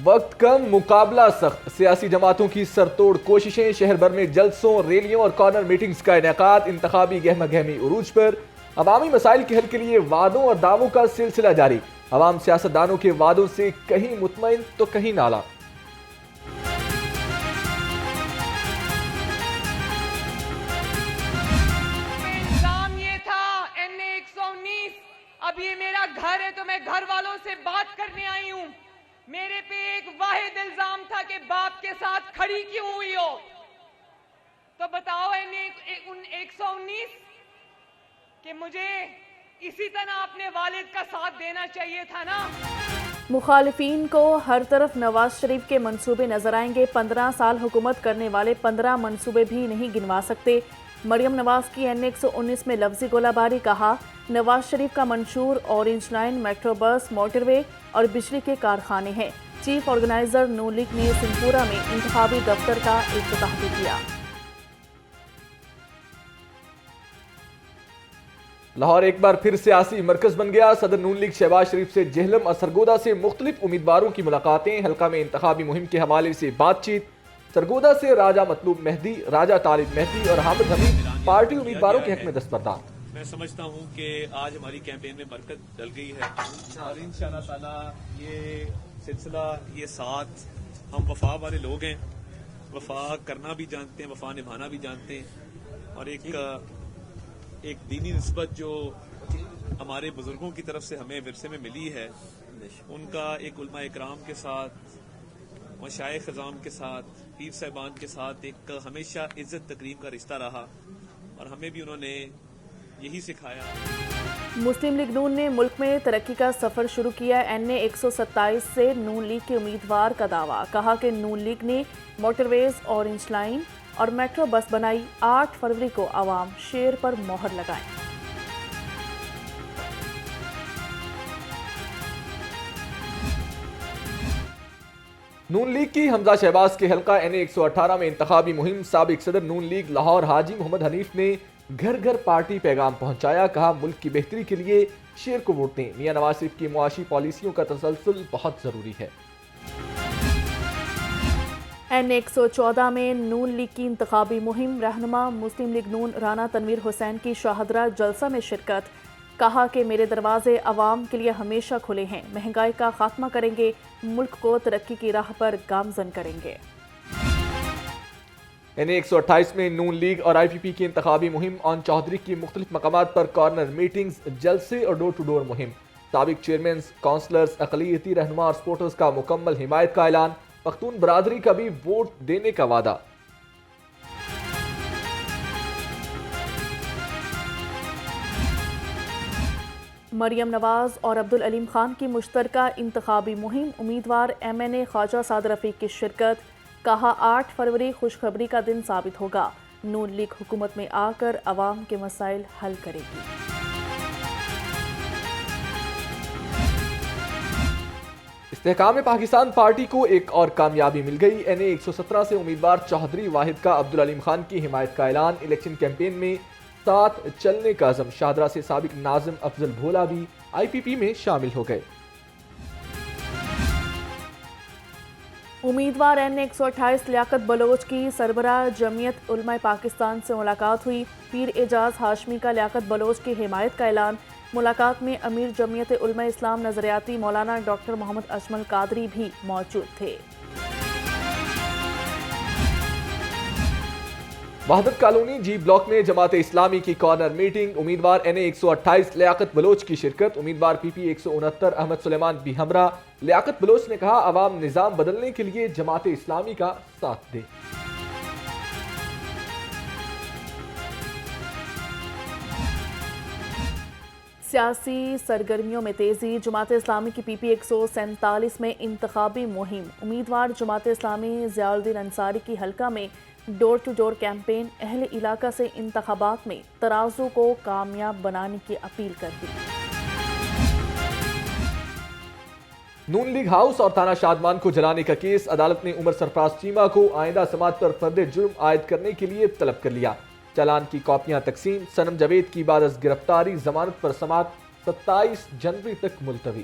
وقت کم، مقابلہ سخت، سیاسی جماعتوں کی سرتوڑ کوششیں، شہر بھر میں جلسوں، ریلیوں اور کارنر میٹنگز کا انعقاد، انتخابی گہمہ گہمی عروج پر، عوامی مسائل کے حل کے لیے وعدوں اور دعووں کا سلسلہ جاری، عوام سیاستدانوں کے وعدوں سے کہیں مطمئن تو کہیں نالاں۔ الزام یہ تھا NA 119، اب یہ میرا گھر ہے تو میں گھر والوں سے بات کرنے آئی ہوں۔ میرے پہ ایک واحد الزام تھا کہ باپ کے ساتھ کھڑی کیوں ہوئی ہو، تو بتاؤ NA 119 کہ مجھے اسی طرح اپنے والد کا ساتھ دینا چاہیے تھا نا۔ مخالفین کو ہر طرف نواز شریف کے منصوبے نظر آئیں گے، 15 سال حکومت کرنے والے 15 منصوبے بھی نہیں گنوا سکتے۔ مریم نواز کی NA 119 میں لفظی گولہ باری، کہا نواز شریف کا منشور orange line, metro bus, motorway اور بجلی کے کارخانے ہیں۔ چیف آرگنائزر نون لیگ نے سنپورہ میں انتخابی دفتر کا افتتاح بھی کیا۔ لاہور ایک بار پھر سیاسی مرکز بن گیا، صدر نون لیگ شہباز شریف سے جہلم اور سرگودا سے مختلف امیدواروں کی ملاقاتیں، حلقہ میں انتخابی مہم کے حوالے سے بات چیت، سرگودا سے راجہ مطلوب مہدی، راجہ طالب مہدی اور حامد حمید پارٹی امیدواروں کے حق میں دستبردار۔ میں سمجھتا ہوں کہ آج ہماری کیمپین میں برکت ڈل گئی ہے اور انشاءاللہ تعالی یہ سلسلہ، یہ ساتھ، ہم وفا والے لوگ ہیں، وفا کرنا بھی جانتے ہیں، وفا نبھانا بھی جانتے ہیں، اور ایک دینی نسبت جو ہمارے بزرگوں کی طرف سے ہمیں ورثے میں ملی ہے، ان کا ایک علماء اکرام کے ساتھ، مشائخ اعظام کے ساتھ، پیر صاحبان کے ساتھ ایک ہمیشہ عزت تکریم کا رشتہ رہا، اور ہمیں بھی انہوں نے یہی سکھایا۔ مسلم لیگ نون نے ملک میں ترقی کا سفر شروع کیا، NA 127 سے نون لیگ کے امیدوار کا دعویٰ، کہا کہ نون لیگ نے موٹر ویز، اورنج لائن اور میٹرو بس بنائی، 8 فروری کو عوام شیر پر مہر لگائیں۔ نون لیگ کی حمزہ شہباز کے حلقہ NA 118 میں انتخابی مہم، سابق صدر نون لیگ لاہور حاجی محمد حنیف نے گھر گھر پارٹی پیغام پہنچایا، کہا ملک کی بہتری کے لیے شیر کو ووٹ دیں، میاں نواز شریف کی معاشی پالیسیوں کا تسلسل بہت ضروری ہے۔ NA 114 میں نون لیگ کی انتخابی مہم، رہنما مسلم لیگ نون رانا تنویر حسین کی شاہدرہ جلسہ میں شرکت، کہا کہ میرے دروازے عوام کے لیے ہمیشہ کھلے ہیں، مہنگائی کا خاتمہ کریں گے، ملک کو ترقی کی راہ پر گامزن کریں گے۔ NA 128 میں نون لیگ اور IPP کی انتخابی مہم، آن چودھری کی مختلف مقامات پر کارنر میٹنگز، جلسے اور ڈور ٹو ڈور مہم، سابق چیئرمینز، کونسلرز، اقلیتی رہنما اور سپورٹرز کا مکمل حمایت کا اعلان، پختون برادری کا بھی ووٹ دینے کا وعدہ۔ مریم نواز اور عبدالعلیم خان کی مشترکہ انتخابی مہم، امیدوار MNA خواجہ سعد رفیق کی شرکت، کہا 8 فروری خوشخبری کا دن ثابت ہوگا، نون لیگ حکومت میں آ کر عوام کے مسائل حل کرے گی۔ استحکام پاکستان پارٹی کو ایک اور کامیابی مل گئی، NA 117 سے امیدوار چودھری واحد کا عبدالعلیم خان کی حمایت کا اعلان، الیکشن کیمپین میں ساتھ چلنے کا عزم، شاہدرہ سے سابق ناظم افضل بھولا بھی IPP میں شامل ہو گئے۔ امیدوار NA 128 لیاقت بلوچ کی سربراہ جمعیت علماء پاکستان سے ملاقات ہوئی، پیر اعجاز ہاشمی کا لیاقت بلوچ کی حمایت کا اعلان، ملاقات میں امیر جمعیت علماء اسلام نظریاتی مولانا ڈاکٹر محمد اجمل قادری بھی موجود تھے۔ وحدت کالونی جی بلاک میں جماعت اسلامی کی کارنر میٹنگ، امیدوار NA 128 لیاقت بلوچ کی شرکت، امیدوار PP 169 احمد سلیمان بھی ہمراہ، لیاقت بلوچ نے کہا عوام نظام بدلنے کے لیے جماعت اسلامی کا ساتھ دے۔ سیاسی سرگرمیوں میں تیزی، جماعت اسلامی کی PP 147 میں انتخابی مہم، امیدوار جماعت اسلامی ضیاء الدین انصاری کی حلقہ میں ڈور ٹو ڈور کیمپین، اہل علاقہ سے انتخابات میں ترازو کو کامیاب بنانے کی اپیل کر دی۔ نون لیگ ہاؤس اور تھانہ شادمان کو جلانے کا کیس، عدالت نے عمر سرفراز چیمہ کو آئندہ سماعت پر فرد جرم عائد کرنے کے لیے طلب کر لیا، چالان کی کاپیاں تقسیم، صنم جاوید کی بعد از گرفتاری ضمانت پر سماعت 27 جنوری تک ملتوی۔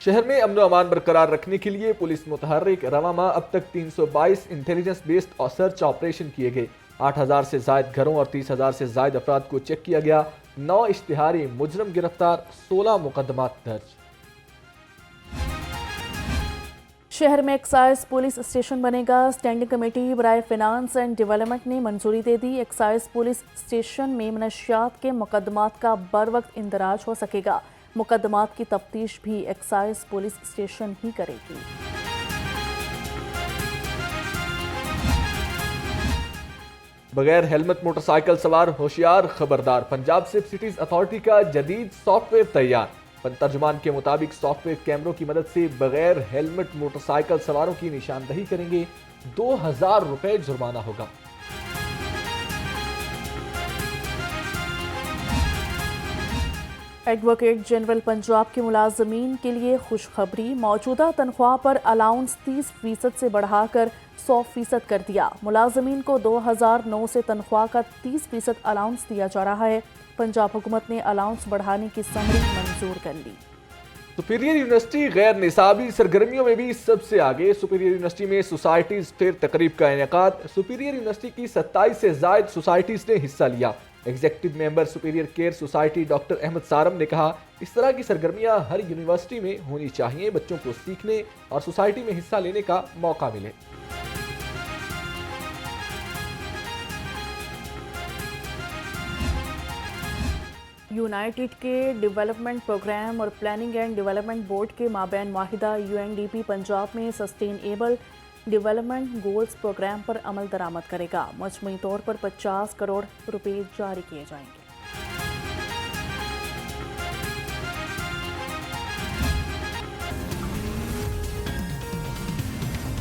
شہر میں امن و امان برقرار رکھنے کے لیے پولیس متحرک رواں ماہ اب تک 322 انٹیلیجنس بیسڈ اور سرچ آپریشن کیے گئے. 8,000 سے زائد گھروں اور 30,000 سے زائد افراد کو چیک کیا گیا. 9 اشتہاری مجرم گرفتار، 16 مقدمات درج. شہر میں ایکسائز پولیس اسٹیشن بنے گا. اسٹینڈنگ کمیٹی برائے فنانس اینڈ ڈیولپمنٹ نے منظوری دے دی. ایکسائز پولیس اسٹیشن میں منشیات کے مقدمات کا بروقت اندراج ہو سکے گا. مقدمات کی تفتیش بھی ایکسائز پولیس اسٹیشن ہی کرے گی. بغیر ہیلمٹ موٹر سائیکل سوار ہوشیار خبردار. پنجاب سیف سٹیز اتھارٹی کا جدید سافٹ ویئر تیار. ترجمان کے مطابق سافٹ ویئر کیمروں کی مدد سے بغیر ہیلمٹ موٹر سائیکل سواروں کی نشاندہی کریں گے. 2,000 روپے جرمانہ ہوگا. ایڈوکیٹ جنرل پنجاب کے ملازمین کے لیے خوشخبری. موجودہ تنخواہ پر الاؤنس 30% سے بڑھا کر 100% کر دیا. ملازمین کو 2009 سے تنخواہ کا 30% الاؤنس دیا جا رہا ہے. پنجاب حکومت نے الاؤنس بڑھانے کی سمری منظور کر لی. سپیریئر یونیورسٹی غیر نصابی سرگرمیوں میں بھی سب سے آگے. سپیریئر یونیورسٹی میں سوسائٹیز فیئر تقریب کا انعقاد. سپیریئر یونیورسٹی کی 27 سے زائد سوسائٹیز نے حصہ لیا. Executive member superior care society doctor Ahmed Sarim نے کہا اس طرح کی سرگرمیاں ہر یونیورسٹی میں ہونی چاہیے. بچوں کو سیکھنے اور سوسائٹی میں حصہ لینے کا موقع ملے. یونائیٹڈ کے ڈیولپمنٹ پروگرام اور پلاننگ اینڈ ڈیولپمنٹ بورڈ کے مابین معاہدہ UNDP پنجاب میں سسٹینیبل ڈیولپمنٹ گولز پروگرام پر عمل درآمد کرے گا. مجموعی طور پر 50 کروڑ روپے جاری کیے جائیں گے.